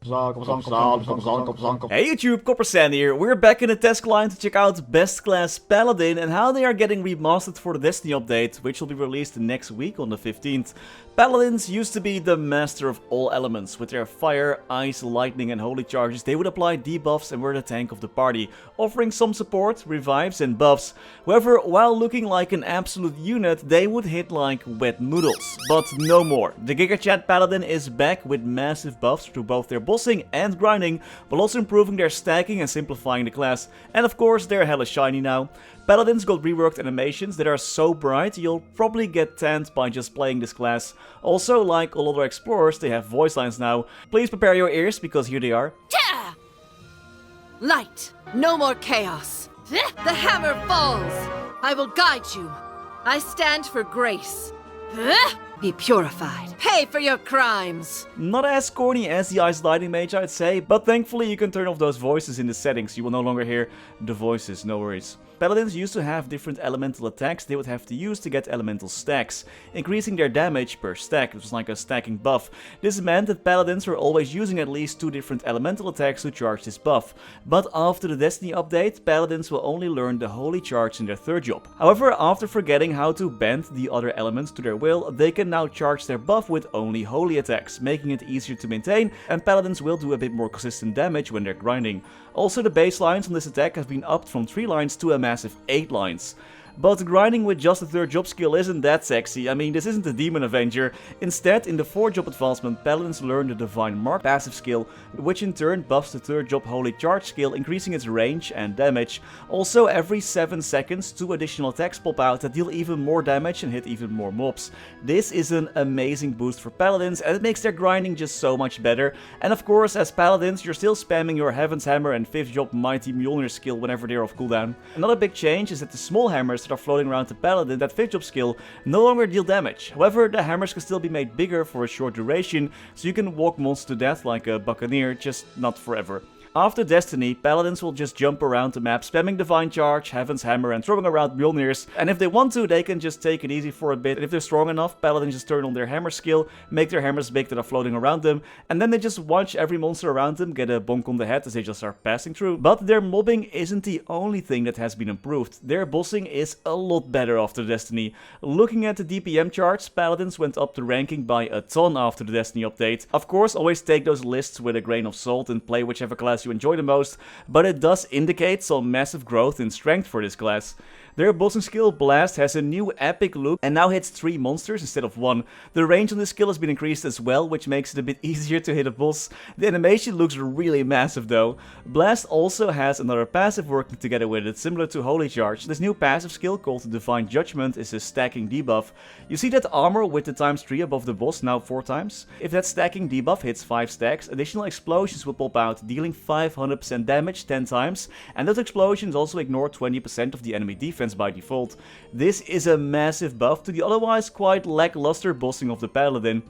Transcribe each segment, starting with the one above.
Hey YouTube, Coppersan here. We're back in the test client to check out Best Class Paladin and how they are getting remastered for the Destiny update, which will be released next week on the 15th. Paladins used to be the master of all elements. With their fire, ice, lightning and holy charges, they would apply debuffs and were the tank of the party, offering some support, revives and buffs. However, while looking like an absolute unit, they would hit like wet noodles. But no more. The GigaChat Paladin is back with massive buffs through both their bossing and grinding, while also improving their stacking and simplifying the class. And of course, they're hella shiny now. Paladins got reworked animations that are so bright you'll probably get tanned by just playing this class. Also, like all other explorers, they have voice lines now. Please prepare your ears because here they are. Yeah! Light, no more chaos. The hammer falls. I will guide you. I stand for grace. Be purified. Pay for your crimes. Not as corny as the Ice Lightning Mage, I'd say, but thankfully you can turn off those voices in the settings. You will no longer hear the voices, no worries. Paladins used to have different elemental attacks they would have to use to get elemental stacks, increasing their damage per stack. It was like a stacking buff. This meant that Paladins were always using at least 2 different elemental attacks to charge this buff. But after the Destiny update, Paladins will only learn the Holy Charge in their 3rd job. However, after forgetting how to bend the other elements to their will, they can now charge their buff with only holy attacks, making it easier to maintain, and Paladins will do a bit more consistent damage when they're grinding. Also, the baselines on this attack have been upped from 3 lines to a massive 8 lines. But grinding with just the 3rd job skill isn't that sexy. I mean, this isn't a Demon Avenger. Instead, in the 4th job advancement, Paladins learn the Divine Mark passive skill, which in turn buffs the 3rd job Holy Charge skill, increasing its range and damage. Also, every 7 seconds, 2 additional attacks pop out that deal even more damage and hit even more mobs. This is an amazing boost for Paladins, and it makes their grinding just so much better. And of course, as Paladins, you're still spamming your Heaven's Hammer and 5th job Mighty Mule skill whenever they're off cooldown. Another big change is that the small hammers that are floating around the Paladin, that 5th job skill, no longer deal damage. However, the hammers can still be made bigger for a short duration, so you can walk monsters to death like a buccaneer, just not forever. After Destiny, Paladins will just jump around the map, spamming Divine Charge, Heaven's Hammer and throwing around Mjolnirs, and if they want to, they can just take it easy for a bit, and if they're strong enough, Paladins just turn on their hammer skill, make their hammers big that are floating around them, and then they just watch every monster around them get a bonk on the head as they just start passing through. But their mobbing isn't the only thing that has been improved. Their bossing is a lot better after Destiny. Looking at the DPM charts, Paladins went up the ranking by a ton after the Destiny update. Of course, always take those lists with a grain of salt and play whichever class you enjoy the most, but it does indicate some massive growth in strength for this class. Their bossing skill, Blast, has a new epic look and now hits 3 monsters instead of 1. The range on this skill has been increased as well, which makes it a bit easier to hit a boss. The animation looks really massive though. Blast also has another passive working together with it, similar to Holy Charge. This new passive skill, called Divine Judgment, is a stacking debuff. You see that armor with the ×3 above the boss, now 4 times? If that stacking debuff hits 5 stacks, additional explosions will pop out, dealing 500% damage 10 times, and those explosions also ignore 20% of the enemy defense by default. This is a massive buff to the otherwise quite lackluster bossing of the Paladin.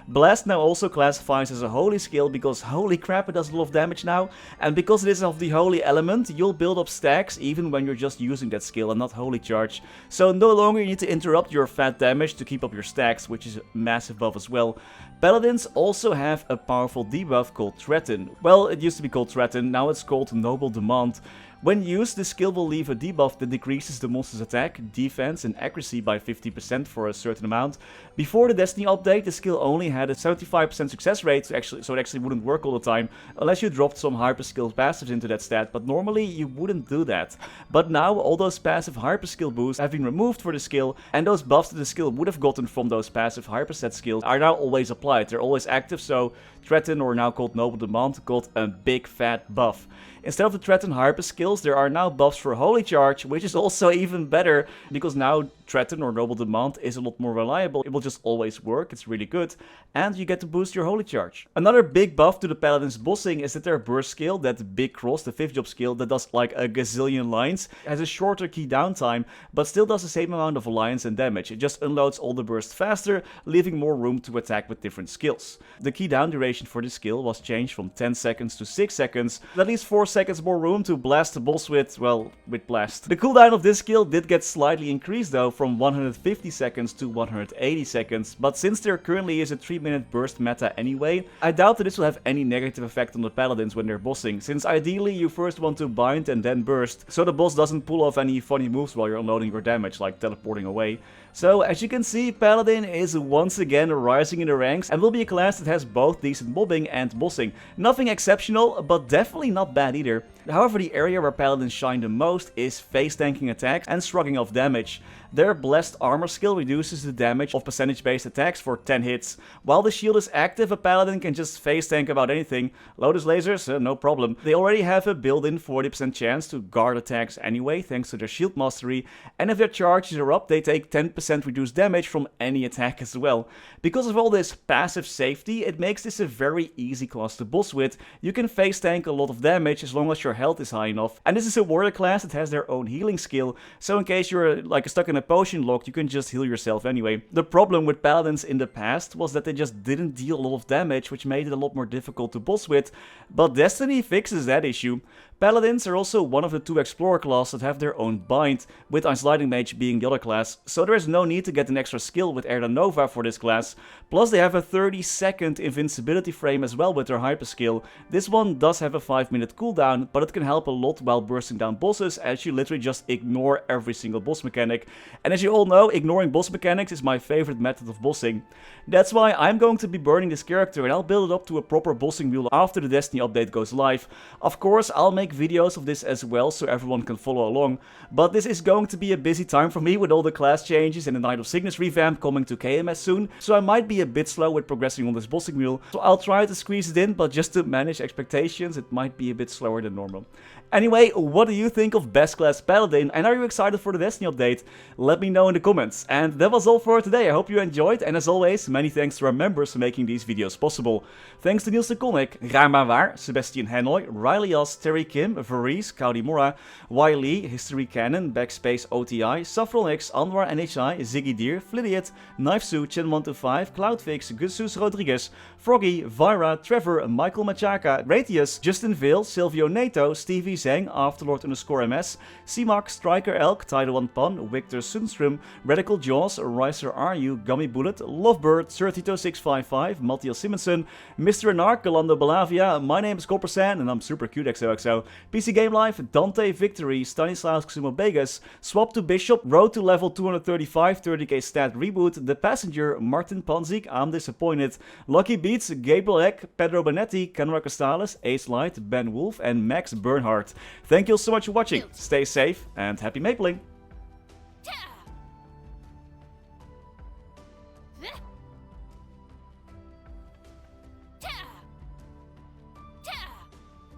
Blast now also classifies as a holy skill because holy crap, it does a lot of damage now, and because it is of the holy element, you'll build up stacks even when you're just using that skill and not Holy Charge. So no longer you need to interrupt your fat damage to keep up your stacks, which is a massive buff as well. Paladins also have a powerful debuff called Threaten. Well, it used to be called Threaten, now it's called Noble Demand. When used, this skill will leave a debuff that decreases the monster's attack, defense and accuracy by 50% for a certain amount. Before the Destiny update, the skill only had a 75% success rate, so it actually wouldn't work all the time, unless you dropped some hyper skill passives into that stat, but normally you wouldn't do that. But now all those passive hyper skill boosts have been removed for the skill, and those buffs that the skill would have gotten from those passive hyper set skills are now always applied. They're always active, so Threaten, or now called Noble Demand, got a big fat buff. Instead of the Threaten hyper skills, there are now buffs for Holy Charge, which is also even better, because now Threaten or Noble Demand is a lot more reliable. It will just always work, it's really good, and you get to boost your Holy Charge. Another big buff to the Paladin's bossing is that their burst skill, that big cross, the 5th job skill that does like a gazillion lines, has a shorter key down time, but still does the same amount of lines and damage. It just unloads all the bursts faster, leaving more room to attack with different skills. The key down duration duration for this skill was changed from 10 seconds to 6 seconds. That leaves 4 seconds more room to blast the boss with, well, with blast. The cooldown of this skill did get slightly increased though, from 150 seconds to 180 seconds, but since there currently is a 3-minute burst meta anyway, I doubt that this will have any negative effect on the paladins when they're bossing, since ideally you first want to bind and then burst, so the boss doesn't pull off any funny moves while you're unloading your damage, like teleporting away. So as you can see, Paladin is once again rising in the ranks and will be a class that has both decent mobbing and bossing. Nothing exceptional, but definitely not bad either. However, the area where Paladins shine the most is face tanking attacks and shrugging off damage. Their Blessed Armor skill reduces the damage of percentage-based attacks for 10 hits. While the shield is active, a Paladin can just face tank about anything. Lotus lasers, no problem. They already have a built-in 40% chance to guard attacks anyway, thanks to their shield mastery, and if their charges are up, they take 10% reduced damage from any attack as well. Because of all this passive safety, it makes this a very easy class to boss with. You can face tank a lot of damage as long as your health is high enough. And this is a warrior class that has their own healing skill, so in case you're like stuck in a potion lock, you can just heal yourself anyway. The problem with paladins in the past was that they just didn't deal a lot of damage, which made it a lot more difficult to boss with, but Destiny fixes that issue. Paladins are also one of the 2 explorer classes that have their own bind, with Unsliding Mage being the other class, so there is no need to get an extra skill with Erda Nova for this class. Plus they have a 30-second invincibility frame as well with their hyper skill. This one does have a 5-minute cooldown, but it can help a lot while bursting down bosses, as you literally just ignore every single boss mechanic. And as you all know, ignoring boss mechanics is my favorite method of bossing. That's why I'm going to be burning this character, and I'll build it up to a proper bossing mule after the Destiny update goes live. Of course, I'll make videos of this as well so everyone can follow along, but this is going to be a busy time for me with all the class changes and the Night of Cygnus revamp coming to KMS soon, so I might be a bit slow with progressing on this bossing mule, so I'll try to squeeze it in, but just to manage expectations, it might be a bit slower than normal. Anyway, what do you think of Best Class Paladin, and are you excited for the Destiny update? Let me know in the comments. And that was all for today. I hope you enjoyed, and as always, many thanks to our members for making these videos possible. Thanks to Niels de Coninck, Raar maar waar, Sebastian, Hanoy, Ryalias, Terry Kim, Vareese, Mora, Wiley, Historycanon, BackSpaceOTI, Saffronyx, Anwar NHI, Ziggy Deer, Flidiot, Knifesu, Chen125, Cloudfix, Gusus Rodriguez, Froggy, Vira, Trevor, Michael Machaka, Ratius, Justin Vale, Silvio Nato, Stevie Zhang, Afterlord_MS, ceemak, Striker Elk, Tidal1 Pun, Victor Sundstrom, Radical Jaws, Riser RU, Gummy Bullet, Lovebird, Certito655, Matthias Simonson, Mr. Narc, Galando Balavia, my name is Coppersan, and I'm super cute XOXO, PC Game Life, Dante Victory, Stanislaus Xumo Vegas, Swap to Bishop, Road to level 235, 30k stat reboot, The Passenger, Martin Panzik, I'm Disappointed, Lucky Beats, Gabriel Eck, Pedro Benetti, Kenra Costales, Ace Light, Ben Wolf, and Max Bernhardt. Thank you so much for watching, stay safe, and happy mapling!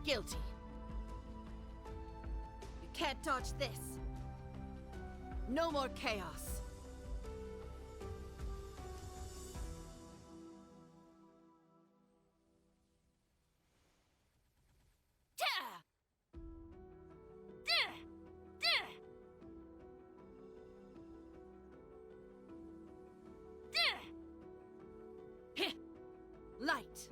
Guilty. You can't dodge this. No more chaos. Light.